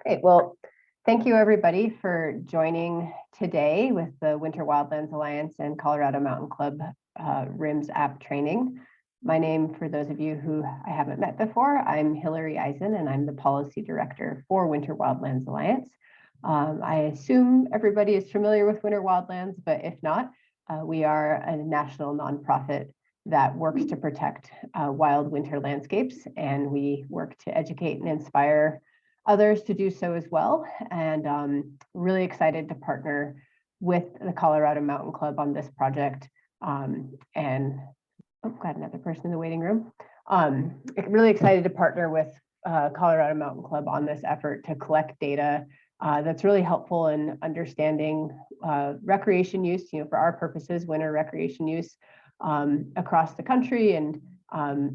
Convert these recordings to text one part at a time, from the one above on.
Great. Well, thank you everybody for joining today with the Winter Wildlands Alliance and Colorado Mountain Club RIMS app training. My name, for those of you who I haven't met before, I'm Hillary Eisen, and I'm the Policy Director for Winter Wildlands Alliance. I assume everybody is familiar with Winter Wildlands, but if not, we are a national nonprofit that works to protect wild winter landscapes, and we work to educate and inspire others to do so as well. And really excited to partner with the Colorado Mountain Club on this project. Got another person in the waiting room. Really excited to partner with Colorado Mountain Club on this effort to collect data that's really helpful in understanding recreation use, for our purposes, winter recreation use across the country, and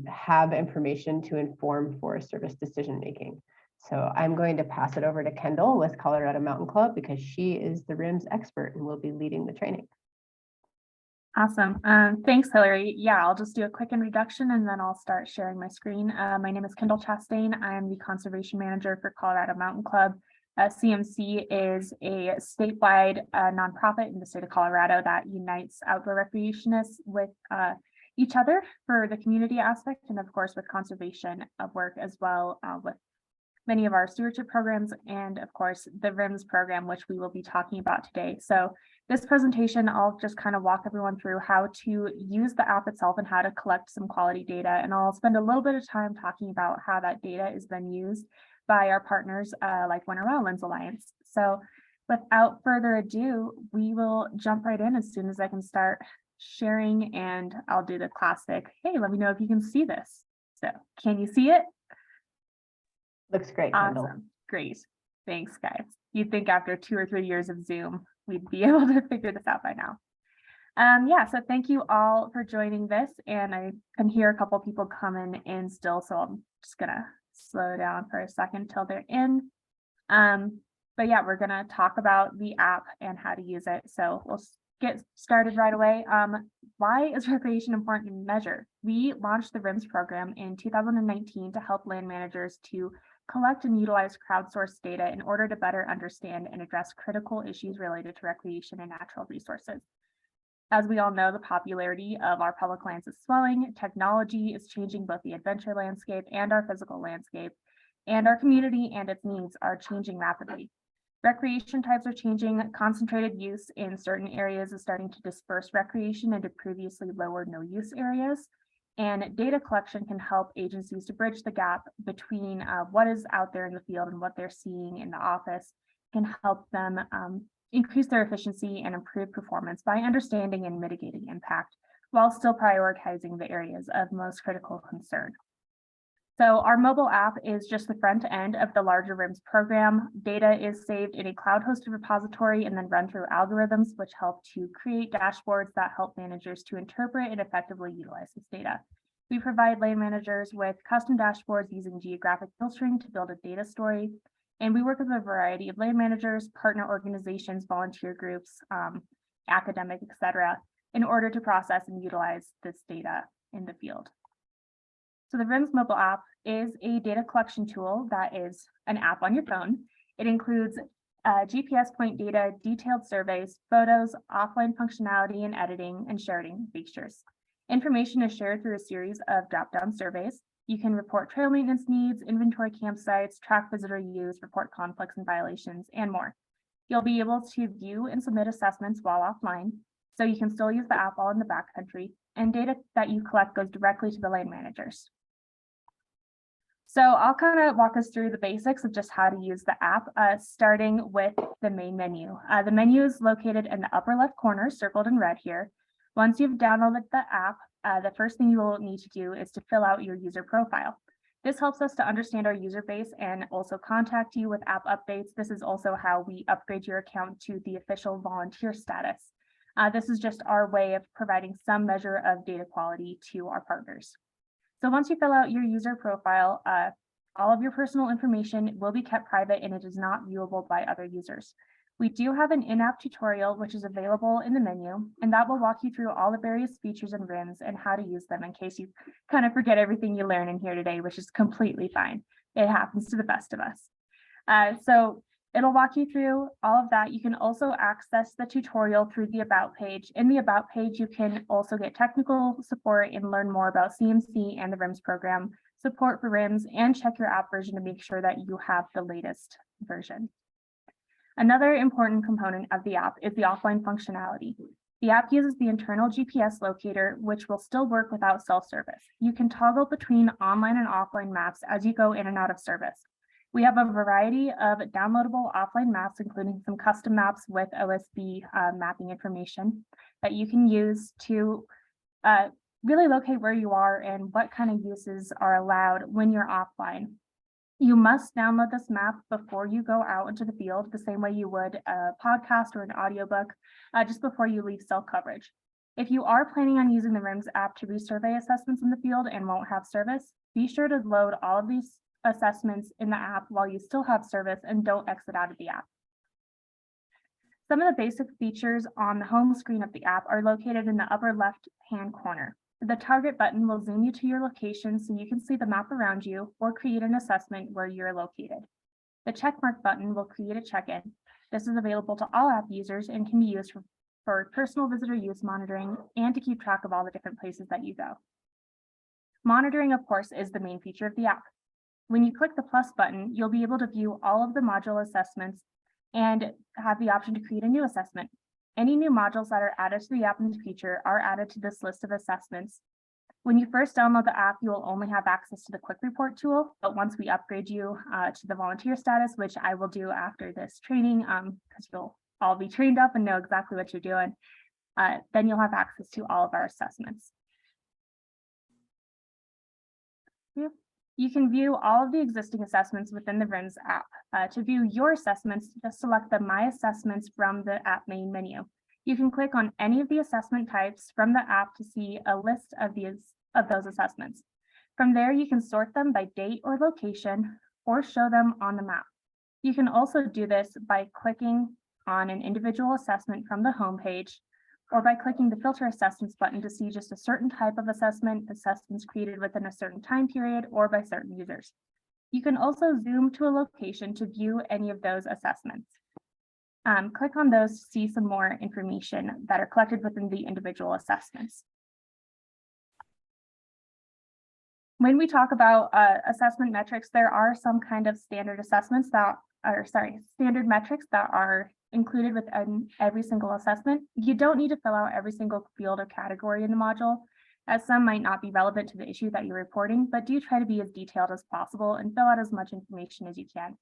have information to inform Forest Service decision making. So I'm going to pass it over to Kendall with Colorado Mountain Club because she is the RIMS expert and will be leading the training. Awesome. Thanks, Hillary. Yeah, I'll just do a quick introduction and then I'll start sharing my screen. My name is Kendall Chastain. I am the Conservation Manager for Colorado Mountain Club. CMC is a statewide nonprofit in the state of Colorado that unites outdoor recreationists with each other for the community aspect, and of course with conservation work as well, with many of our stewardship programs, and of course the RIMS program, which we will be talking about today. So this presentation, I'll just kind of walk everyone through how to use the app itself and how to collect some quality data. And I'll spend a little bit of time talking about how that data is then used by our partners like Winter Wildlands Alliance. So without further ado, we will jump right in as soon as I can start sharing, and I'll do the classic, hey, let me know if you can see this. So can you see it? Looks great, Kendall. Awesome. Great. Thanks, guys. You'd think after 2 or 3 years of Zoom, we'd be able to figure this out by now. Yeah, so thank you all for joining this. And I can hear a couple people coming in still, so I'm just going to slow down for a second till they're in. But yeah, we're going to talk about the app and how to use it. So we'll get started right away. Why is recreation important to measure? We launched the RIMS program in 2019 to help land managers to collect and utilize crowdsourced data in order to better understand and address critical issues related to recreation and natural resources. As we all know, the popularity of our public lands is swelling. Technology is changing both the adventure landscape and our physical landscape, and our community and its needs are changing rapidly. Recreation types are changing. Concentrated use in certain areas is starting to disperse recreation into previously low or no use areas. And data collection can help agencies to bridge the gap between what is out there in the field and what they're seeing in the office, can help them increase their efficiency and improve performance by understanding and mitigating impact while still prioritizing the areas of most critical concern. So our mobile app is just the front end of the larger RIMS program. Data is saved in a cloud-hosted repository and then run through algorithms, which help to create dashboards that help managers to interpret and effectively utilize this data. We provide land managers with custom dashboards using geographic filtering to build a data story. And we work with a variety of land managers, partner organizations, volunteer groups, academic, etc., in order to process and utilize this data in the field. So the RIMS mobile app is a data collection tool that is an app on your phone. It includes GPS point data, detailed surveys, photos, offline functionality and editing, and sharing features. Information is shared through a series of drop-down surveys. You can report trail maintenance needs, inventory campsites, track visitor use, report conflicts and violations, and more. You'll be able to view and submit assessments while offline, so you can still use the app while in the backcountry, and data that you collect goes directly to the land managers. So I'll kind of walk us through the basics of just how to use the app, starting with the main menu. The menu is located in the upper left corner, circled in red here. Once you've downloaded the app, the first thing you will need to do is to fill out your user profile. This helps us to understand our user base and also contact you with app updates. This is also how we upgrade your account to the official volunteer status. This is just our way of providing some measure of data quality to our partners. So once you fill out your user profile, all of your personal information will be kept private and it is not viewable by other users. We do have an in-app tutorial, which is available in the menu, and that will walk you through all the various features and RIMS and how to use them in case you kind of forget everything you learn in here today, which is completely fine. It happens to the best of us. So it'll walk you through all of that. You can also access the tutorial through the About page. In the About page, you can also get technical support and learn more about CMC and the RIMS program, support for RIMS, and check your app version to make sure that you have the latest version. Another important component of the app is the offline functionality. The app uses the internal GPS locator, which will still work without self-service. You can toggle between online and offline maps as you go in and out of service. We have a variety of downloadable offline maps, including some custom maps with OSB mapping information that you can use to really locate where you are and what kind of uses are allowed when you're offline. You must download this map before you go out into the field, the same way you would a podcast or an audiobook, just before you leave cell coverage. If you are planning on using the RIMS app to resurvey assessments in the field and won't have service, be sure to load all of these assessments in the app while you still have service and don't exit out of the app. Some of the basic features on the home screen of the app are located in the upper left-hand corner. The target button will zoom you to your location so you can see the map around you or create an assessment where you're located. The checkmark button will create a check-in. This is available to all app users and can be used for personal visitor use monitoring and to keep track of all the different places that you go. Monitoring, of course, is the main feature of the app. When you click the plus button, you'll be able to view all of the module assessments and have the option to create a new assessment. Any new modules that are added to the app in the future are added to this list of assessments. When you first download the app, you will only have access to the quick report tool, but once we upgrade you to the volunteer status, which I will do after this training, because you'll all be trained up and know exactly what you're doing, then you'll have access to all of our assessments. You can view all of the existing assessments within the RIMS app. To view your assessments, just select the My Assessments from the app main menu. You can click on any of the assessment types from the app to see a list of those assessments. From there, you can sort them by date or location or show them on the map. You can also do this by clicking on an individual assessment from the home page, or by clicking the Filter Assessments button to see just a certain type of assessments created within a certain time period or by certain users. You can also zoom to a location to view any of those assessments. Click on those to see some more information that are collected within the individual assessments. When we talk about assessment metrics, there are some kind of standard metrics that are included within every single assessment. You don't need to fill out every single field or category in the module, as some might not be relevant to the issue that you're reporting, but do try to be as detailed as possible and fill out as much information as you can.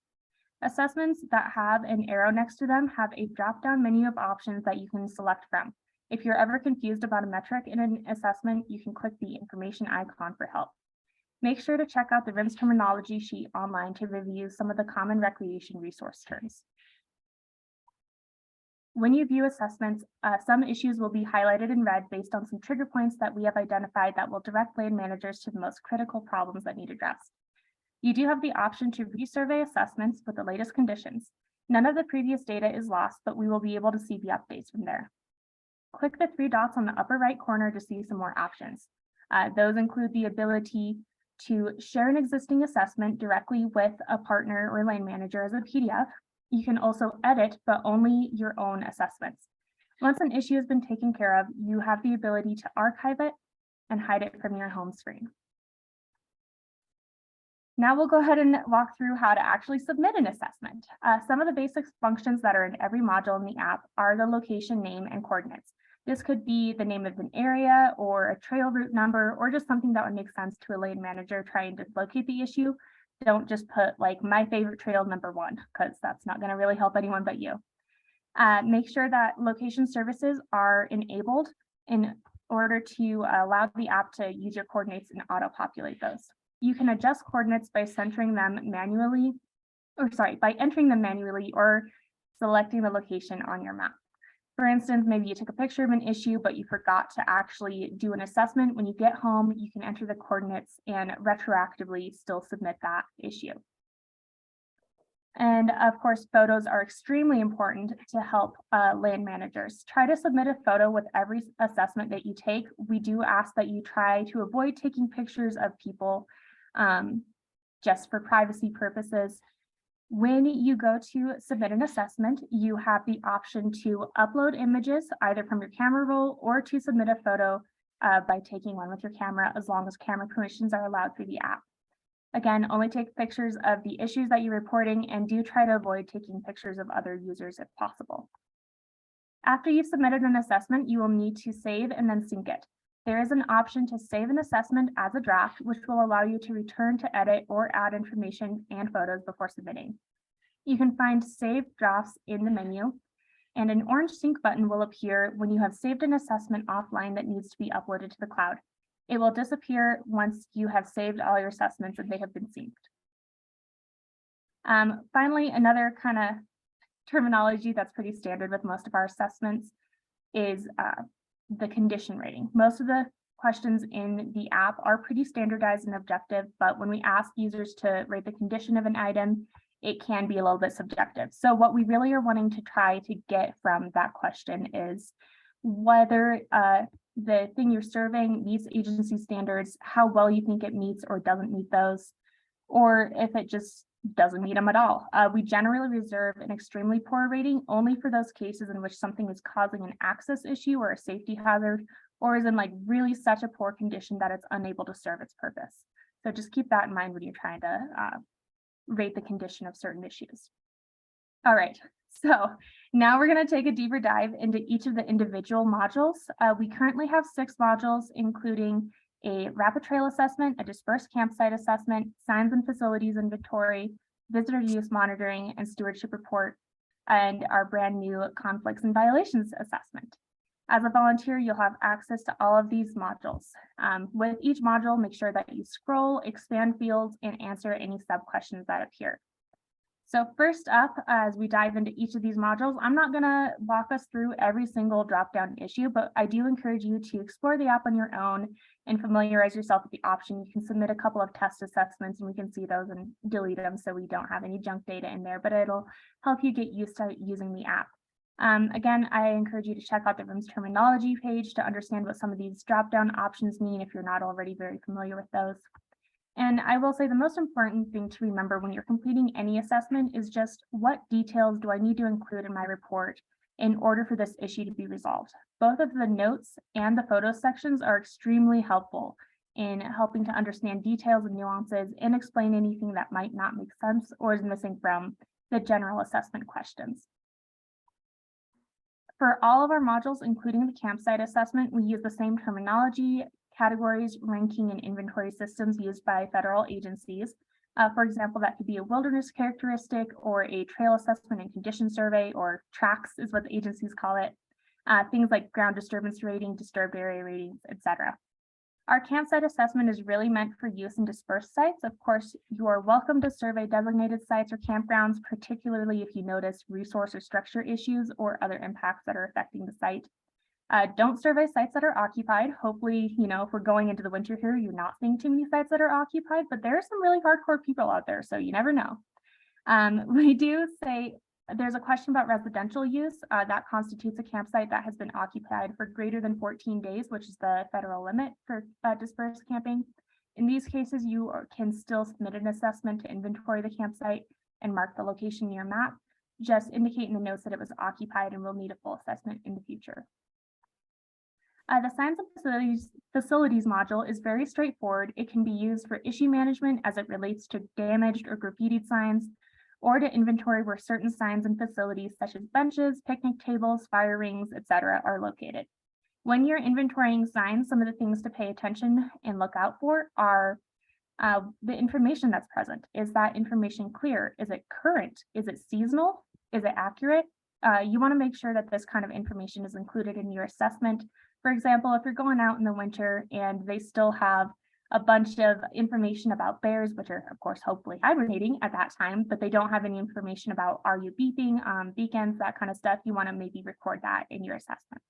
Assessments that have an arrow next to them have a drop-down menu of options that you can select from. If you're ever confused about a metric in an assessment, you can click the information icon for help. Make sure to check out the RIMS terminology sheet online to review some of the common recreation resource terms. When you view assessments, some issues will be highlighted in red based on some trigger points that we have identified that will direct land managers to the most critical problems that need addressed. You do have the option to resurvey assessments with the latest conditions. None of the previous data is lost, but we will be able to see the updates from there. Click the three dots on the upper right corner to see some more options. Those include the ability to share an existing assessment directly with a partner or land manager as a PDF. You can also edit, but only your own assessments. Once an issue has been taken care of, you have the ability to archive it and hide it from your home screen. Now we'll go ahead and walk through how to actually submit an assessment. Some of the basic functions that are in every module in the app are the location name and coordinates. This could be the name of an area or a trail route number, or just something that would make sense to a land manager trying to locate the issue. Don't just put like my favorite trail number 1, because that's not going to really help anyone but you. Make sure that location services are enabled in order to allow the app to use your coordinates and auto-populate those. You can adjust coordinates by entering them manually or selecting the location on your map. For instance, maybe you took a picture of an issue, but you forgot to actually do an assessment. When you get home, you can enter the coordinates and retroactively still submit that issue. And of course, photos are extremely important to help land managers. Try to submit a photo with every assessment that you take. We do ask that you try to avoid taking pictures of people just for privacy purposes. When you go to submit an assessment, you have the option to upload images either from your camera roll or to submit a photo by taking one with your camera, as long as camera permissions are allowed through the app. Again, only take pictures of the issues that you're reporting, and do try to avoid taking pictures of other users if possible. After you've submitted an assessment, you will need to save and then sync it. There is an option to save an assessment as a draft, which will allow you to return to edit or add information and photos before submitting. You can find saved drafts in the menu, and an orange sync button will appear when you have saved an assessment offline that needs to be uploaded to the cloud. It will disappear once you have saved all your assessments and they have been synced. Finally, another kind of terminology that's pretty standard with most of our assessments is the condition rating. Most of the questions in the app are pretty standardized and objective, but when we ask users to rate the condition of an item, it can be a little bit subjective. So what we really are wanting to try to get from that question is whether the thing you're serving meets agency standards, how well you think it meets or doesn't meet those, or if it just doesn't meet them at all. We generally reserve an extremely poor rating only for those cases in which something is causing an access issue or a safety hazard, or is in like really such a poor condition that it's unable to serve its purpose. So just keep that in mind when you're trying to rate the condition of certain issues. All right, so now we're going to take a deeper dive into each of the individual modules. We currently have 6 modules, including a rapid trail assessment, a dispersed campsite assessment, signs and facilities inventory, visitor use monitoring, and stewardship report, and our brand new conflicts and violations assessment. As a volunteer, you'll have access to all of these modules. With each module, make sure that you scroll, expand fields, and answer any sub-questions that appear. So first up, as we dive into each of these modules, I'm not going to walk us through every single drop-down issue, but I do encourage you to explore the app on your own and familiarize yourself with the option. You can submit a couple of test assessments and we can see those and delete them so we don't have any junk data in there, but it'll help you get used to using the app. Again, I encourage you to check out the RIMS terminology page to understand what some of these drop-down options mean if you're not already very familiar with those. And I will say the most important thing to remember when you're completing any assessment is just what details do I need to include in my report in order for this issue to be resolved. Both of the notes and the photos sections are extremely helpful in helping to understand details and nuances and explain anything that might not make sense or is missing from the general assessment questions. For all of our modules, including the campsite assessment, we use the same terminology, categories, ranking, and inventory systems used by federal agencies. For example, that could be a wilderness characteristic or a trail assessment and condition survey, or TRACS is what the agencies call it. Things like ground disturbance rating, disturbed area ratings, etc. Our campsite assessment is really meant for use in dispersed sites. Of course, you are welcome to survey designated sites or campgrounds, particularly if you notice resource or structure issues or other impacts that are affecting the site. Don't survey sites that are occupied. Hopefully, if we're going into the winter here, you're not seeing too many sites that are occupied, but there are some really hardcore people out there, so you never know. We do say there's a question about residential use that constitutes a campsite that has been occupied for greater than 14 days, which is the federal limit for dispersed camping. In these cases, you can still submit an assessment to inventory the campsite and mark the location in your map. Just indicate in the notes that it was occupied and will need a full assessment in the future. The signs and facilities module is very straightforward. It can be used for issue management as it relates to damaged or graffitied signs, or to inventory where certain signs and facilities such as benches, picnic tables, fire rings, etc. are located. When you're inventorying signs, some of the things to pay attention and look out for are the information that's present. Is that information clear? Is it current? Is it seasonal? Is it accurate? You want to make sure that this kind of information is included in your assessment. For example, if you're going out in the winter and they still have a bunch of information about bears, which are, of course, hopefully hibernating at that time, but they don't have any information about are you beeping, beacons, that kind of stuff, you want to maybe record that in your assessment.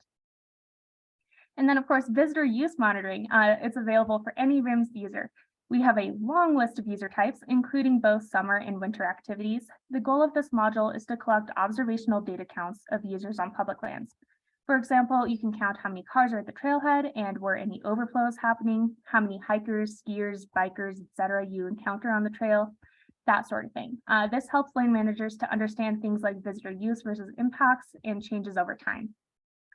And then, of course, visitor use monitoring. It's available for any RIMS user. We have a long list of user types, including both summer and winter activities. The goal of this module is to collect observational data counts of users on public lands. For example, you can count how many cars are at the trailhead and where any overflow is happening, how many hikers, skiers, bikers, etc. you encounter on the trail. that sort of thing. This helps land managers to understand things like visitor use versus impacts and changes over time.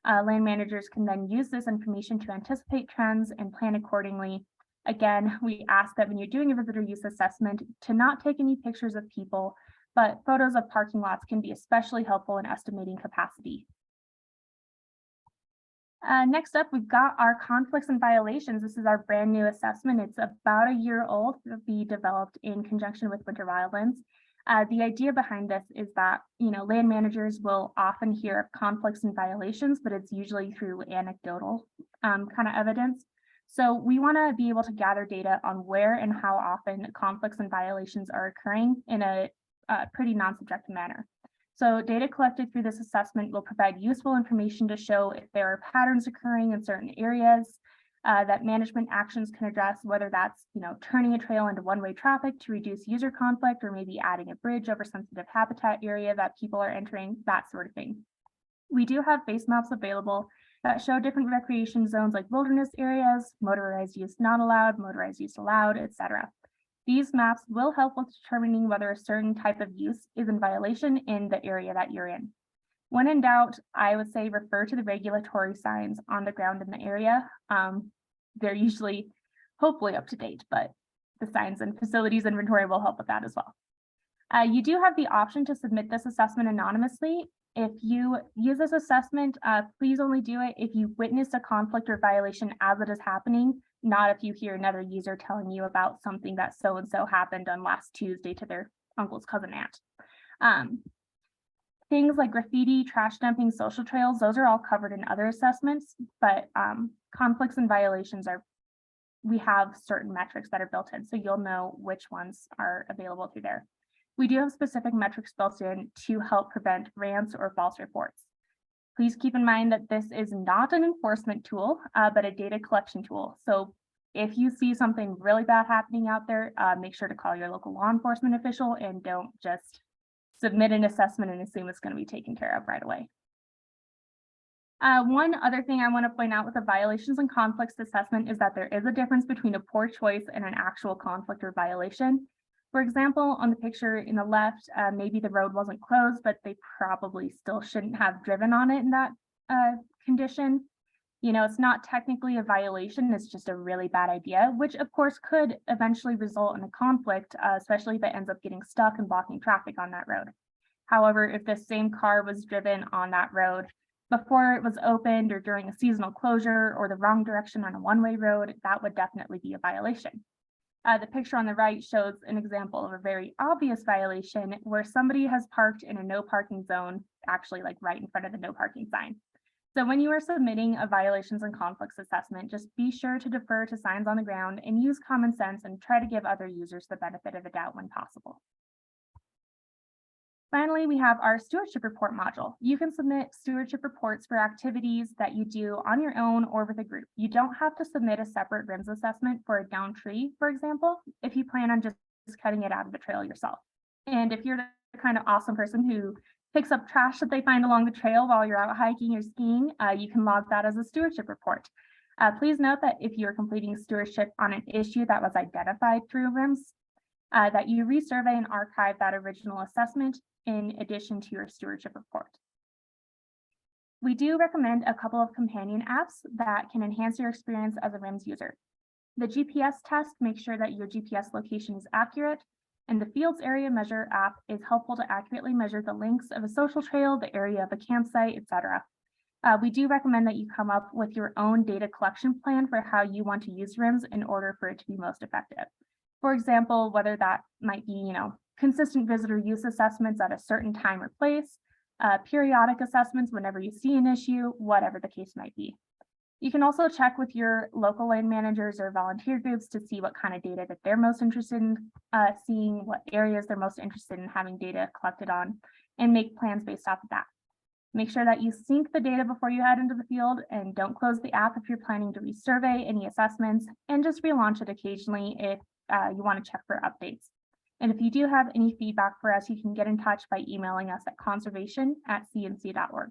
Land managers can then use this information to anticipate trends and plan accordingly. Again, we ask that when you're doing a visitor use assessment to not take any pictures of people, but photos of parking lots can be especially helpful in estimating capacity. Next up, we've got our conflicts and violations. This is our brand new assessment. It's about a year old. It'll be developed in conjunction with Winter Wildlands. The idea behind this is that, land managers will often hear of conflicts and violations, but it's usually through anecdotal kind of evidence. So we want to be able to gather data on where and how often conflicts and violations are occurring in a pretty non-subjective manner. So data collected through this assessment will provide useful information to show if there are patterns occurring in certain areas that management actions can address, whether that's turning a trail into one-way traffic to reduce user conflict, or maybe adding a bridge over sensitive habitat area that people are entering, that sort of thing. We do have base maps available that show different recreation zones like wilderness areas, motorized use not allowed, motorized use allowed, etc. These maps will help with determining whether a certain type of use is in violation in the area that you're in. When in doubt, I would say refer to the regulatory signs on the ground in the area. They're usually hopefully up to date, but the signs and facilities inventory will help with that as well. You do have the option to submit this assessment anonymously. If you use this assessment, please only do it if you witness a conflict or violation as it is happening, not if you hear another user telling you about something that so-and-so happened on last Tuesday to their uncle's cousin aunt. Things like graffiti, trash dumping, social trails, those are all covered in other assessments, but conflicts and violations we have certain metrics that are built in, so you'll know which ones are available through there. We do have specific metrics built in to help prevent rants or false reports. Please keep in mind that this is not an enforcement tool, but a data collection tool. So if you see something really bad happening out there, make sure to call your local law enforcement official and don't just submit an assessment and assume it's going to be taken care of right away. One other thing I want to point out with the violations and conflicts assessment is that there is a difference between a poor choice and an actual conflict or violation. For example, on the picture in the left, maybe the road wasn't closed, but they probably still shouldn't have driven on it in that condition. It's not technically a violation, it's just a really bad idea, which of course could eventually result in a conflict, especially if it ends up getting stuck and blocking traffic on that road. However, if this same car was driven on that road before it was opened or during a seasonal closure or the wrong direction on a one-way road, that would definitely be a violation. The picture on the right shows an example of a very obvious violation where somebody has parked in a no parking zone, actually like right in front of the no parking sign. So when you are submitting a violations and conflicts assessment, just be sure to defer to signs on the ground and use common sense and try to give other users the benefit of the doubt when possible. Finally, we have our stewardship report module. You can submit stewardship reports for activities that you do on your own or with a group. You don't have to submit a separate RIMS assessment for a downed tree, for example, if you plan on just cutting it out of the trail yourself. And if you're the kind of awesome person who picks up trash that they find along the trail while you're out hiking or skiing, you can log that as a stewardship report. Please note that if you're completing stewardship on an issue that was identified through RIMS, that you resurvey and archive that original assessment in addition to your stewardship report. We do recommend a couple of companion apps that can enhance your experience as a RIMS user. The GPS test makes sure that your GPS location is accurate, and the Fields Area Measure app is helpful to accurately measure the lengths of a social trail, the area of a campsite, etc. We do recommend that you come up with your own data collection plan for how you want to use RIMS in order for it to be most effective. For example, whether that might be, consistent visitor use assessments at a certain time or place, periodic assessments whenever you see an issue, whatever the case might be. You can also check with your local land managers or volunteer groups to see what kind of data that they're most interested in seeing, what areas they're most interested in having data collected on, and make plans based off of that. Make sure that you sync the data before you head into the field and don't close the app if you're planning to resurvey any assessments, and just relaunch it occasionally if you want to check for updates. And if you do have any feedback for us, you can get in touch by emailing us at conservation@cnc.org.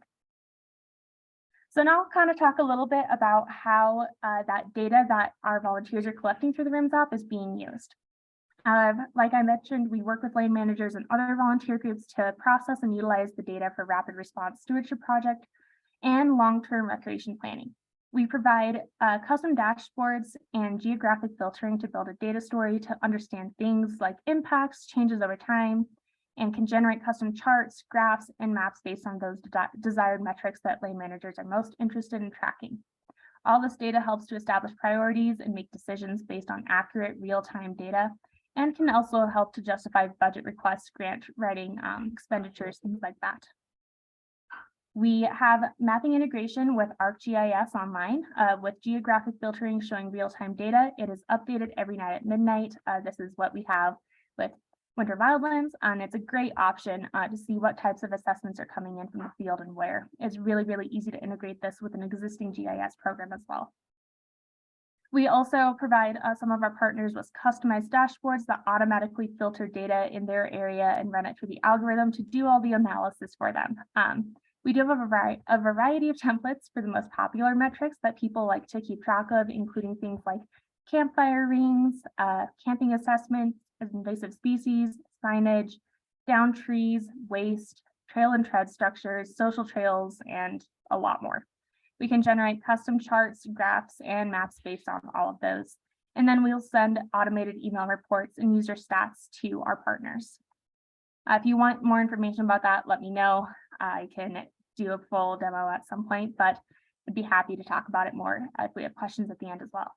So now I'll kind of talk a little bit about how that data that our volunteers are collecting through the RIMS app is being used. Like I mentioned, we work with land managers and other volunteer groups to process and utilize the data for rapid response stewardship project and long-term recreation planning. We provide custom dashboards and geographic filtering to build a data story to understand things like impacts, changes over time, and can generate custom charts, graphs, and maps based on those desired metrics that land managers are most interested in tracking. All this data helps to establish priorities and make decisions based on accurate real-time data, and can also help to justify budget requests, grant writing, expenditures, things like that. We have mapping integration with ArcGIS online with geographic filtering showing real-time data. It is updated every night at midnight. This is what we have with Winter Wildlands, and it's a great option to see what types of assessments are coming in from the field and where. It's really, really easy to integrate this with an existing GIS program as well. We also provide some of our partners with customized dashboards that automatically filter data in their area and run it through the algorithm to do all the analysis for them. We do have a variety of templates for the most popular metrics that people like to keep track of, including things like campfire rings, camping assessments, invasive species, signage, down trees, waste, trail and tread structures, social trails, and a lot more. We can generate custom charts, graphs, and maps based on all of those. And then we'll send automated email reports and user stats to our partners. If you want more information about that, let me know. I can do a full demo at some point, but I'd be happy to talk about it more if we have questions at the end as well.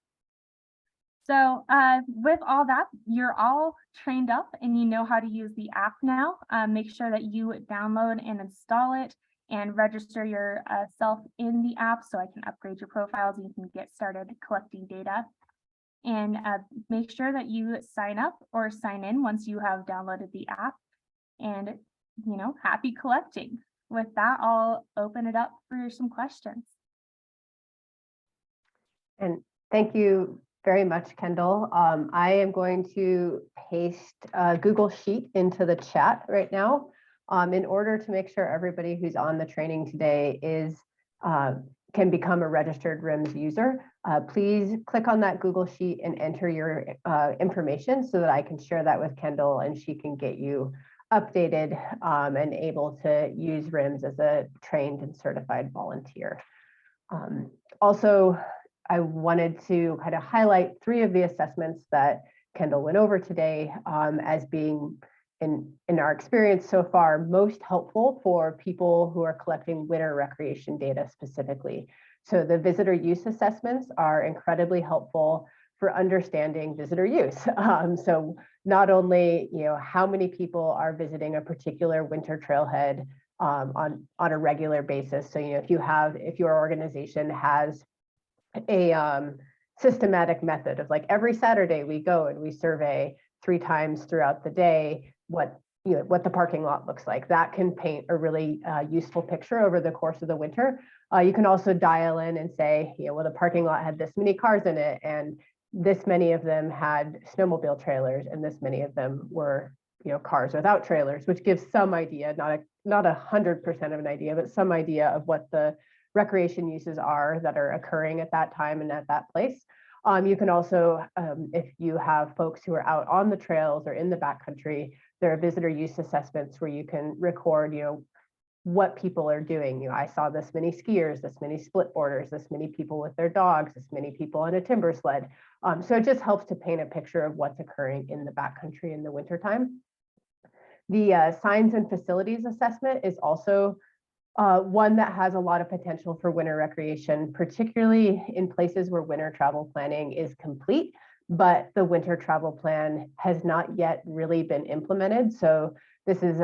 So with all that, you're all trained up and you know how to use the app now. Make sure that you download and install it and register yourself in the app so I can upgrade your profiles and you can get started collecting data. And make sure that you sign up or sign in once you have downloaded the app. And, you know, happy collecting. With that, I'll open it up for some questions. And thank you very much, Kendall. I am going to paste a Google Sheet into the chat right now in order to make sure everybody who's on the training today is can become a registered RIMS user. Please click on that Google Sheet and enter your information so that I can share that with Kendall and she can get you updated and able to use RIMS as a trained and certified volunteer. Also, I wanted to kind of highlight 3 of the assessments that Kendall went over today as being, in our experience so far, most helpful for people who are collecting winter recreation data specifically. So the visitor use assessments are incredibly helpful for understanding visitor use. So not only, you know, how many people are visiting a particular winter trailhead on a regular basis. So, you know, if your organization has a systematic method of like every Saturday we go and we survey 3 times throughout the day what the parking lot looks like. That can paint a really useful picture over the course of the winter. You can also dial in and say, you know, well, the parking lot had this many cars in it and this many of them had snowmobile trailers and this many of them were, you know, cars without trailers, which gives some idea, not 100% of an idea, but some idea of what the recreation uses are that are occurring at that time and at that place. You can also, if you have folks who are out on the trails or in the backcountry, there are visitor use assessments where you can record, you know, what people are doing. You know, I saw this many skiers, this many split boarders, this many people with their dogs, this many people on a timber sled. So it just helps to paint a picture of what's occurring in the backcountry in the wintertime. The signs and facilities assessment is also one that has a lot of potential for winter recreation, particularly in places where winter travel planning is complete, but the winter travel plan has not yet really been implemented. So this is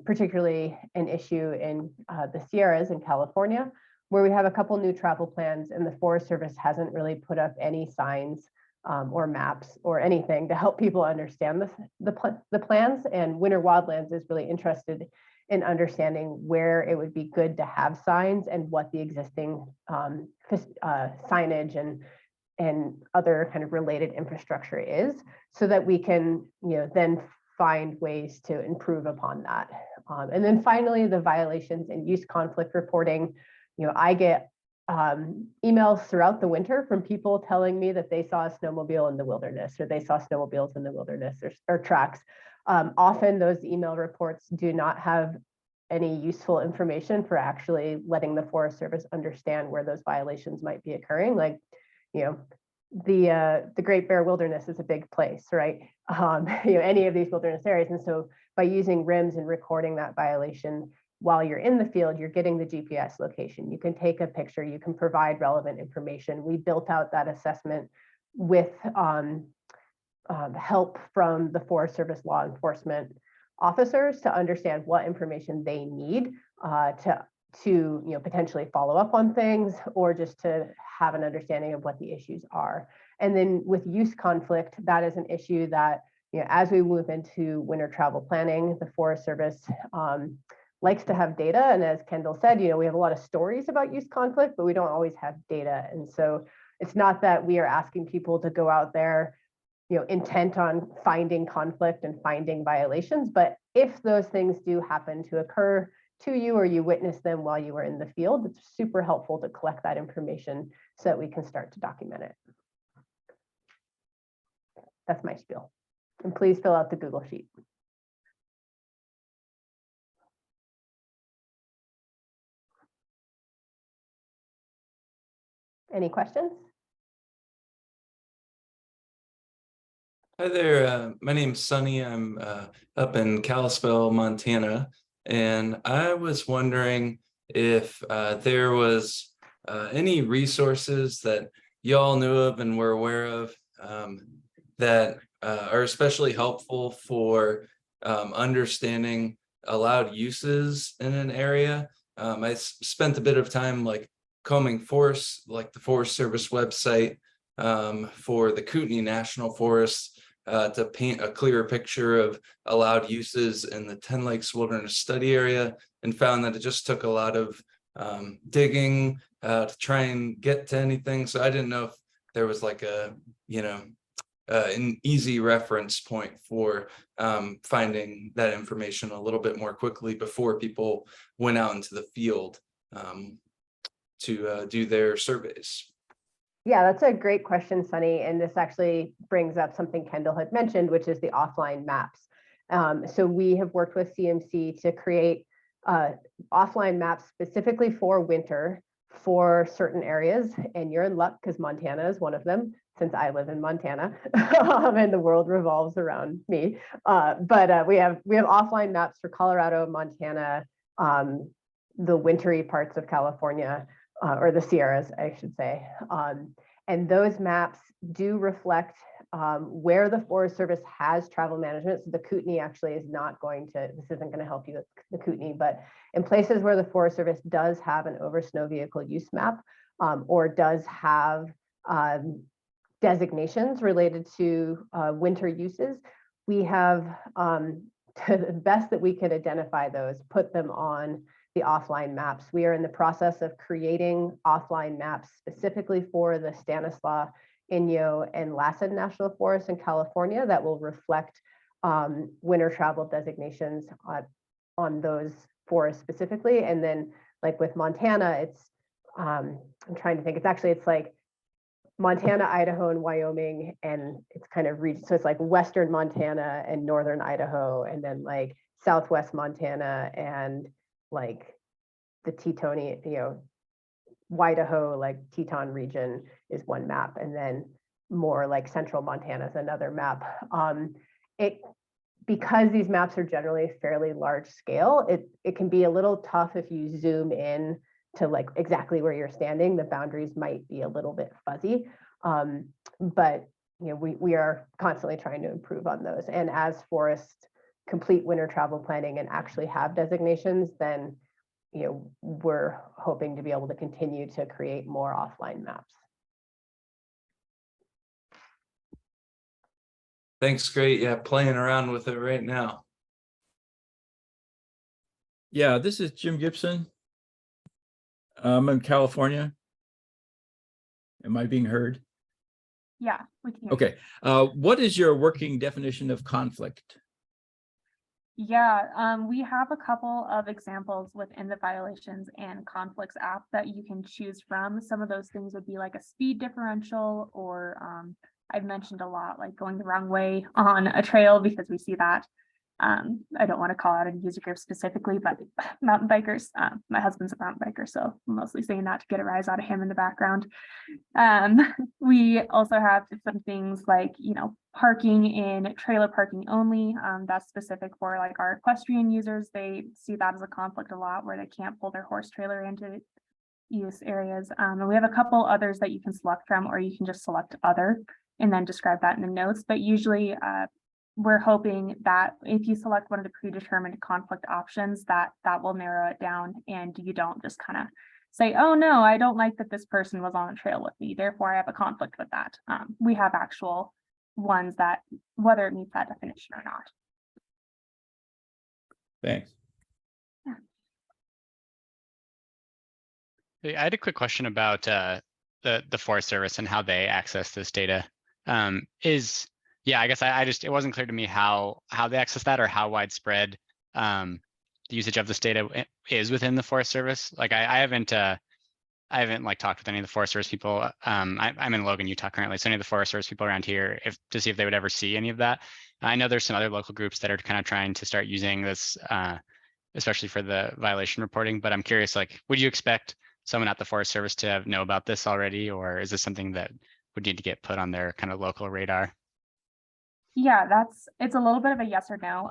particularly an issue in the Sierras in California, where we have a couple new travel plans and the Forest Service hasn't really put up any signs or maps or anything to help people understand the plans. And Winter Wildlands is really interested in understanding where it would be good to have signs and what the existing signage and other kind of related infrastructure is, so that we can, you know, then find ways to improve upon that. And then finally, the violations and use conflict reporting. You know, I get emails throughout the winter from people telling me that they saw a snowmobile in the wilderness, or they saw snowmobiles in the wilderness, or tracks. Often those email reports do not have any useful information for actually letting the Forest Service understand where those violations might be occurring. Like, the Great Bear Wilderness is a big place, right? Any of these wilderness areas. And so by using RIMS and recording that violation while you're in the field, you're getting the GPS location. You can take a picture, you can provide relevant information. We built out that assessment with help from the Forest Service law enforcement officers to understand what information they need to potentially follow up on things, or just to have an understanding of what the issues are. And then with use conflict, that is an issue that, as we move into winter travel planning, the Forest Service likes to have data. And as Kendall said, we have a lot of stories about use conflict, but we don't always have data. And so it's not that we are asking people to go out there, intent on finding conflict and finding violations, but if those things do happen to occur to you, or you witness them while you were in the field, it's super helpful to collect that information so that we can start to document it. That's my spiel. And please fill out the Google Sheet. Any questions? Hi there, my name's Sunny. I'm up in Kalispell, Montana, and I was wondering if there was any resources that y'all knew of and were aware of that are especially helpful for understanding allowed uses in an area. I spent a bit of time combing forests, like the Forest Service website for the Kootenai National Forest, to paint a clearer picture of allowed uses in the 10 Lakes Wilderness Study Area, and found that it just took a lot of digging to try and get to anything. So I didn't know if there was an easy reference point for finding that information a little bit more quickly before people went out into the field to do their surveys. Yeah, that's a great question, Sunny. And this actually brings up something Kendall had mentioned, which is the offline maps. So we have worked with CMC to create offline maps specifically for winter for certain areas. And you're in luck because Montana is one of them, since I live in Montana and the world revolves around me. But we have offline maps for Colorado, Montana, the wintry parts of California, or the Sierras, I should say. And those maps do reflect where the Forest Service has travel management. So the Kootenai actually is not going to, this isn't going to help you with the Kootenai, but in places where the Forest Service does have an over snow vehicle use map, or does have designations related to winter uses, we have, to the best that we could identify those, put them on the offline maps. We are in the process of creating offline maps specifically for the Stanislaus, Inyo, and Lassen National Forests in California that will reflect winter travel designations on those forests specifically. And then like with Montana, it's, I'm trying to think, it's like Montana, Idaho, and Wyoming, and it's kind of so it's like Western Montana and Northern Idaho, and then like Southwest Montana and like the Tetoni, Idaho, like Teton region is one map, and then more like Central Montana is another map. Because these maps are generally fairly large scale, it can be a little tough if you zoom in to like exactly where you're standing. The boundaries might be a little bit fuzzy, but we are constantly trying to improve on those. And as forests complete winter travel planning and actually have designations, then we're hoping to be able to continue to create more offline maps. Thanks, great. Yeah, playing around with it right now. Yeah, this is Jim Gibson. I'm in California. Am I being heard? Yeah, we can. Okay. What is your working definition of conflict? Yeah, we have a couple of examples within the violations and conflicts app that you can choose from. Some of those things would be like a speed differential, or I've mentioned a lot like going the wrong way on a trail, because we see that. I don't want to call out a user group specifically, but mountain bikers, my husband's a mountain biker, so I'm mostly saying that to get a rise out of him in the background. We also have some things like, parking in trailer parking only. That's specific for like our equestrian users. They see that as a conflict a lot, where they can't pull their horse trailer into use areas. And we have a couple others that you can select from, or you can just select other and then describe that in the notes. But usually we're hoping that if you select one of the predetermined conflict options, that will narrow it down, and you don't just kind of say, oh no, I don't like that this person was on a trail with me, therefore I have a conflict with that. We have actual ones that, whether it meets that definition or not. Thanks. I had a quick question about the Forest Service and how they access this data. Yeah, I guess I just, it wasn't clear to me how they access that, or how widespread the usage of this data is within the Forest Service. Like I haven't like talked with any of the Forest Service people. I'm in Logan, Utah currently, so any of the Forest Service people around here, to see if they would ever see any of that. I know there's some other local groups that are kind of trying to start using this, especially for the violation reporting, but I'm curious, like, would you expect someone at the Forest Service to know about this already, or is this something that would need to get put on their kind of local radar? Yeah, it's a little bit of a yes or no.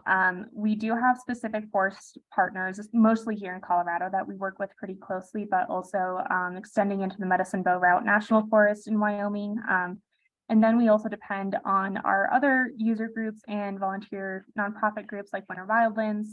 We do have specific forest partners, mostly here in Colorado, that we work with pretty closely, but also extending into the Medicine Bow Route National Forest in Wyoming. And then we also depend on our other user groups and volunteer nonprofit groups like Winter Wildlands.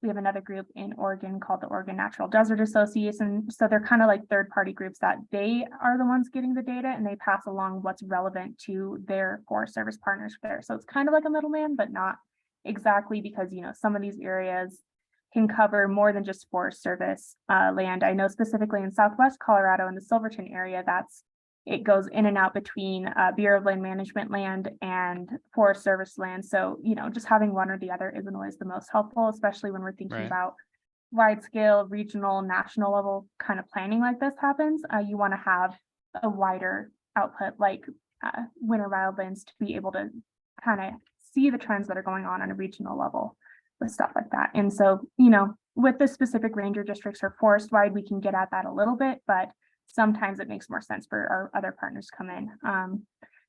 We have another group in Oregon called the Oregon Natural Desert Association. So they're kind of like third-party groups that they are the ones getting the data, and they pass along what's relevant to their Forest Service partners there. So it's kind of like a middleman, but not exactly, because some of these areas can cover more than just Forest Service land. I know specifically in Southwest Colorado, in the Silverton area, it goes in and out between Bureau of Land Management land and Forest Service land. So, just having one or the other isn't always the most helpful, especially when we're thinking about wide scale, regional, national level kind of planning like this happens. You want to have a wider output like Winter Wildlands to be able to kind of see the trends that are going on a regional level with stuff like that. And so, with the specific ranger districts or forest wide, we can get at that a little bit, but sometimes it makes more sense for our other partners to come in. And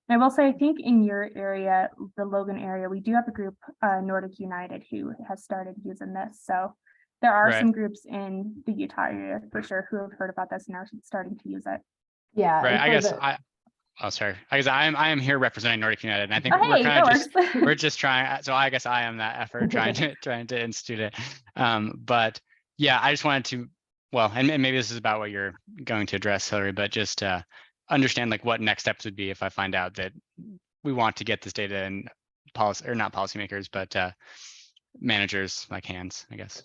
I will say, I think in your area, the Logan area, we do have a group, Nordic United, who has started using this. So there are some groups in the Utah area for sure who have heard about this and are starting to use it. Yeah. Right. Sorry. I guess I am here representing Nordic United, and I think we're kind of we're just trying. So I guess I am that effort trying to institute it. But yeah, I just wanted to. Well, and maybe this is about what you're going to address, Hillary, but just understand like what next steps would be if I find out that we want to get this data in policy, or not policymakers, but managers like hands, I guess.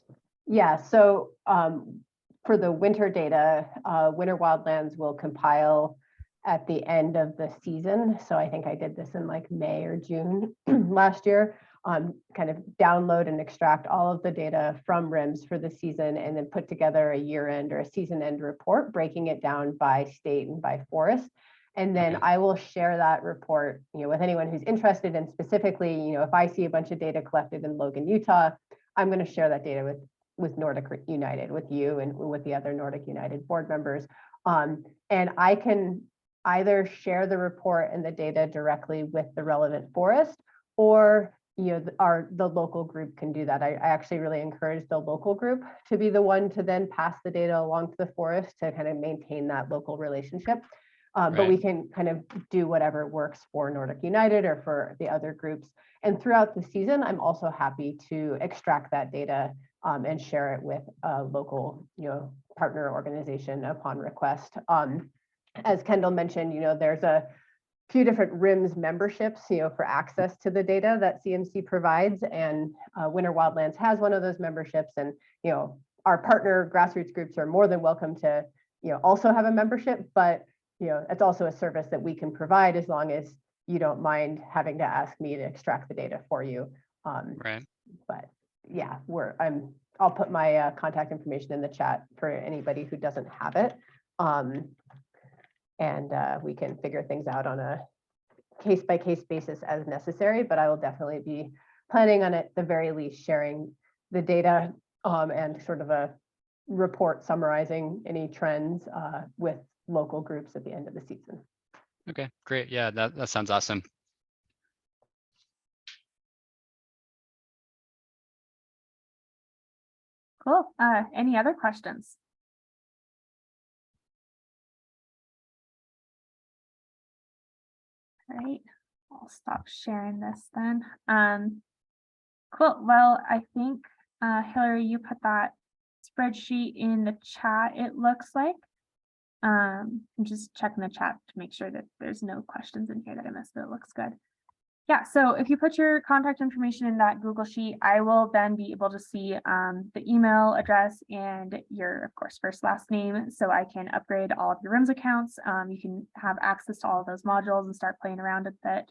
Yeah, so for the winter data, Winter Wildlands will compile at the end of the season. So I think I did this in like May or June last year. Kind of download and extract all of the data from RIMS for the season, and then put together a year-end or a season-end report, breaking it down by state and by forest. And then I will share that report, with anyone who's interested. And specifically, if I see a bunch of data collected in Logan, Utah, I'm going to share that data with Nordic United, with you and with the other Nordic United board members. And I can either share the report and the data directly with the relevant forest, or the local group can do that. I actually really encourage the local group to be the one to then pass the data along to the forest to kind of maintain that local relationship. But we can kind of do whatever works for Nordic United or for the other groups. And throughout the season, I'm also happy to extract that data and share it with a local, partner organization upon request. As Kendall mentioned, there's a few different RIMS memberships, for access to the data that CMC provides, and Winter Wildlands has one of those memberships. And our partner grassroots groups are more than welcome to also have a membership, but it's also a service that we can provide as long as you don't mind having to ask me to extract the data for you. But yeah, I'll put my contact information in the chat for anybody who doesn't have it. And we can figure things out on a case-by-case basis as necessary, but I will definitely be planning on at the very least sharing the data and sort of a report summarizing any trends with local groups at the end of the season. Okay, great. Yeah, that sounds awesome. Cool. Any other questions? All right, I'll stop sharing this then. Cool. Well, I think Hillary, you put that spreadsheet in the chat, it looks like. I'm just checking the chat to make sure that there's no questions in here that I missed, but it looks good. Yeah, so if you put your contact information in that Google Sheet, I will then be able to see the email address and your, of course, first last name, so I can upgrade all of your RIMS accounts. You can have access to all of those modules and start playing around with it.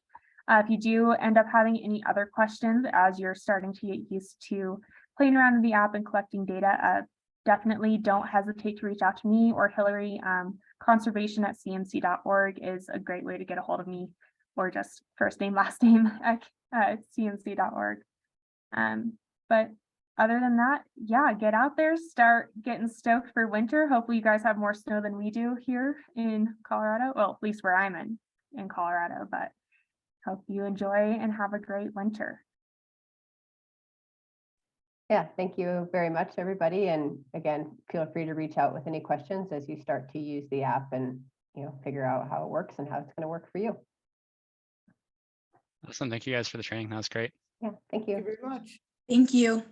If you do end up having any other questions as you're starting to get used to playing around in the app and collecting data, definitely don't hesitate to reach out to me or Hillary. Conservation@cmc.org is a great way to get a hold of me, or just first name, last name at cmc.org. But other than that, yeah, get out there, start getting stoked for winter. Hopefully you guys have more snow than we do here in Colorado. Well, at least where I'm in Colorado, but hope you enjoy and have a great winter. Yeah, thank you very much, everybody. And again, feel free to reach out with any questions as you start to use the app and figure out how it works and how it's going to work for you. Awesome. Thank you guys for the training. That was great. Yeah, thank you. Thank you very much. Thank you.